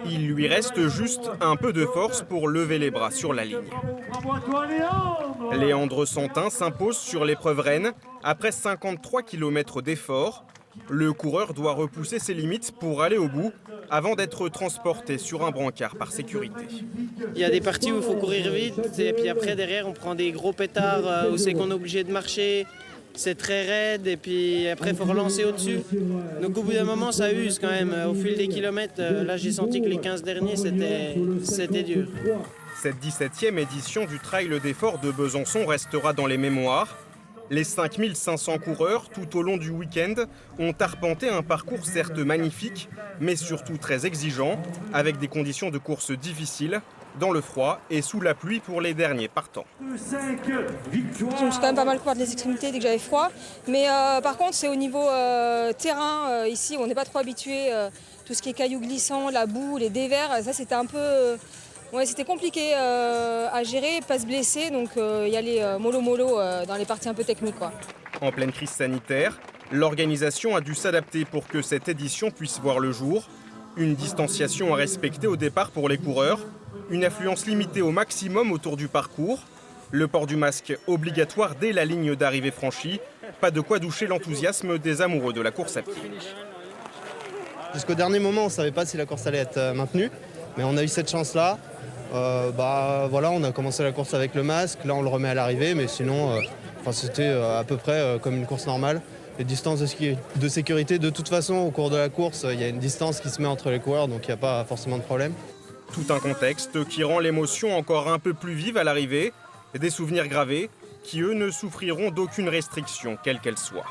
Il lui reste juste un peu de force pour lever les bras sur la ligne. Léandre Santin s'impose sur l'épreuve reine après 53 km d'effort. Le coureur doit repousser ses limites pour aller au bout avant d'être transporté sur un brancard par sécurité. Il y a des parties où il faut courir vite et puis après derrière on prend des gros pétards où c'est qu'on est obligé de marcher. C'est très raide et puis après il faut relancer au-dessus. Donc au bout d'un moment ça use quand même. Au fil des kilomètres, là j'ai senti que les 15 derniers c'était dur. Cette 17e édition du Trail d'effort de Besançon restera dans les mémoires. Les 5500 coureurs tout au long du week-end ont arpenté un parcours certes magnifique, mais surtout très exigeant, avec des conditions de course difficiles, dans le froid et sous la pluie pour les derniers partants. Je me suis quand même pas mal couvert des extrémités dès que j'avais froid. Mais par contre, c'est au niveau terrain, ici, on n'est pas trop habitué. Tout ce qui est cailloux glissants, la boue, les dévers, ça c'était un peu... ouais, c'était compliqué à gérer, pas se blesser, donc y aller mollo dans les parties un peu techniques, quoi. En pleine crise sanitaire, l'organisation a dû s'adapter pour que cette édition puisse voir le jour. Une distanciation à respecter au départ pour les coureurs, une affluence limitée au maximum autour du parcours, le port du masque obligatoire dès la ligne d'arrivée franchie, pas de quoi doucher l'enthousiasme des amoureux de la course à pied. Jusqu'au dernier moment, on ne savait pas si la course allait être maintenue, mais on a eu cette chance-là. Voilà, on a commencé la course avec le masque, là on le remet à l'arrivée, mais sinon c'était à peu près comme une course normale. Les distances de sécurité, de toute façon, au cours de la course, il y a une distance qui se met entre les coureurs, donc il n'y a pas forcément de problème. Tout un contexte qui rend l'émotion encore un peu plus vive à l'arrivée, des souvenirs gravés qui, eux, ne souffriront d'aucune restriction, quelle qu'elle soit.